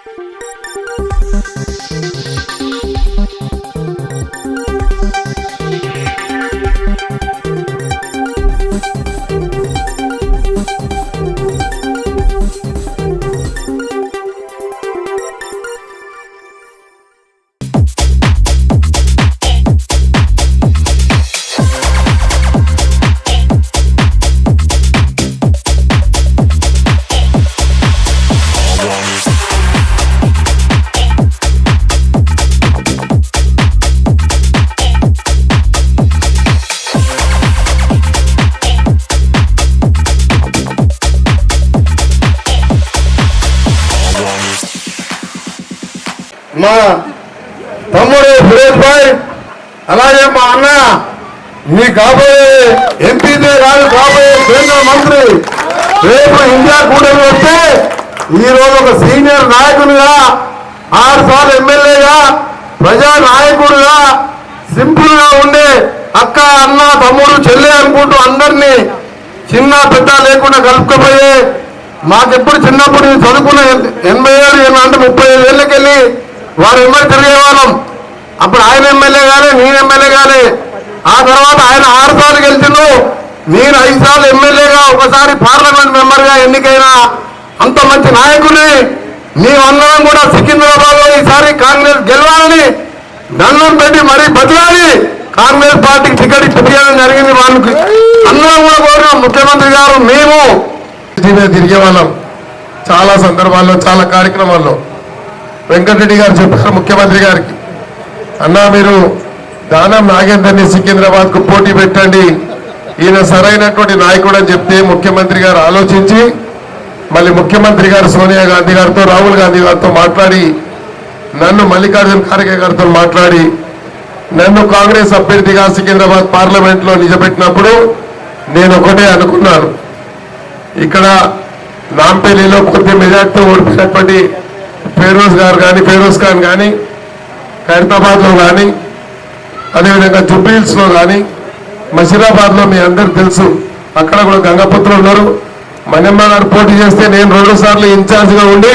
మా తమ్ముడు సురేష్ భాయ్, అలాగే మా అన్న మీ కాబోయే ఎంపీదే కాదు, కాబోయే కేంద్ర మంత్రి రేపు ఇండియా కూటమి వస్తే ఈరోజు ఒక సీనియర్ నాయకునిగా 6 సార్లు ఎమ్మెల్యేగా ప్రజా నాయకుడుగా సింపుల్ గా ఉండే అక్క అన్న తమ్ముడు చెల్లె అనుకుంటూ అందరినీ చిన్న పెద్ద లేకుండా కలుపుకపోయే మాకెప్పుడు చిన్నప్పుడు చదువుకున్న 87 అంటే 35 ఏళ్ళకెళ్ళి వారు ఎమ్మెల్యే తిరిగేవాళ్ళం. అప్పుడు ఆయన ఎమ్మెల్యే కానీ నేను ఎమ్మెల్యే కానీ ఆ తర్వాత ఆయన 6 సార్లు గెలిచిండు, నేను 5 సార్లు ఎమ్మెల్యేగా ఒకసారి పార్లమెంట్ మెంబర్గా ఎన్నికైనా అంత మంచి నాయకుడిని మేమందరం కూడా సికింద్రాబాద్ లో ఈసారి కాంగ్రెస్ గెలవాలని దండం పెట్టి మరీ బతిలాడి కాంగ్రెస్ పార్టీకి టికెట్ ఇప్పించడం జరిగింది. వాళ్ళకి అందరం కూడా కోరినాం, ముఖ్యమంత్రి గారు మేము తిరిగే వాళ్ళం. చాలా సందర్భాల్లో చాలా కార్యక్రమాల్లో వెంకటరెడ్డి గారు చెప్పారు ముఖ్యమంత్రి గారికి, అన్నా మీరు దానం నాగేందర్ని సికింద్రాబాద్ కు పోటీ పెట్టండి, ఈయన సరైనటువంటి నాయకుడు అని చెప్తే ముఖ్యమంత్రి గారు ఆలోచించి మళ్ళీ ముఖ్యమంత్రి గారు సోనియా గాంధీ గారితో రాహుల్ గాంధీ గారితో మాట్లాడి నన్ను మల్లికార్జున ఖార్గే గారితో మాట్లాడి నన్ను కాంగ్రెస్ అభ్యర్థిగా సికింద్రాబాద్ పార్లమెంట్ లో నిలబెట్టినప్పుడు నేను ఒకటే అనుకున్నాను, ఇక్కడ నాంపల్లిలో కొద్ది మెజార్టీతో ఓడిపోయినటువంటి ఫెరోజ్ ఖాన్ కానీ ఖైరతాబాద్ లో కానీ అదేవిధంగా జుబ్లీహిల్స్ లో కానీ మషీరాబాద్ లో మీ అందరికి తెలుసు, అక్కడ కూడా గంగపుత్రులు ఉన్నారు. మణిమ్మ గారు పోటీ చేస్తే నేను 2 సార్లు ఇన్ఛార్జ్ గా ఉండి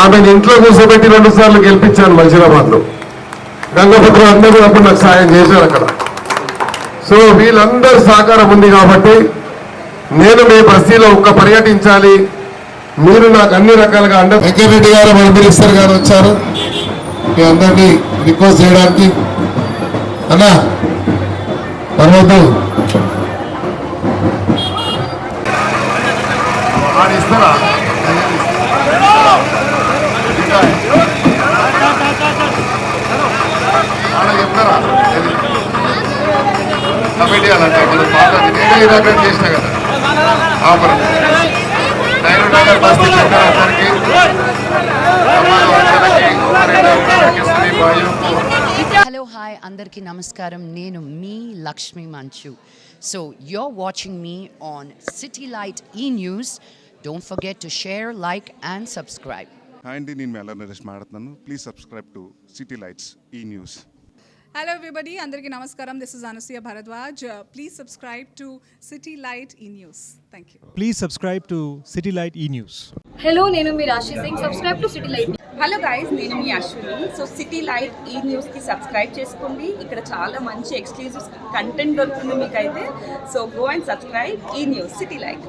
ఆమెను ఇంట్లో కూర్చోబెట్టి 2 సార్లు గెలిపించాను మషీరాబాద్ లో. గంగపుత్రులు అందరూ కూడా అప్పుడు నాకు సాయం చేశారు అక్కడ. సో వీళ్ళందరూ సహకారం ఉంది కాబట్టి నేను మీ బస్తీలో ఒక్క పర్యటించాలి, మీరు నాకు అన్ని రకాలుగా వెంకటరెడ్డి గారు మన మినిస్టర్ గారు వచ్చారు మీ అందరినీ రిక్వెస్ట్ చేయడానికి. అన్నా పర్వద్దు ఇస్తారా చెప్తారా కమిటీ అలాంటి మన పాత నేనే ఇనాగ్రేట్ చేసిన కదా ఆపరం నగర్ బస్తీ అందరికీ హలో హాయ్ అందరికీ నమస్కారం, నేను మీ లక్ష్మి మంచు. So you're watching me on City Light E-News. Don't forget to share, like and subscribe. Hi అండి, నేను మెల్ల నరేష్ మాట్లాడుతున్నాను. Please subscribe to city lights ఈ news. Hello everybody, Andarki Namaskaram. This is Anusuya Bharadwaj. Please subscribe to City Light E-News. Thank you. Please subscribe to City Light E-News. Hello, నేను మీ రాశి Singh. Subscribe to city light. Hello guys, నేను మీ Ashwini. So city light ఈ న్యూస్కి subscribe చేసుకోండి. ఇక్కడ చాలా మంచి exclusive content దొరుకుతుంది మీకైతే. సో గో అండ్ సబ్స్క్రైబ్ ఈ న్యూస్ సిటీ లైట్.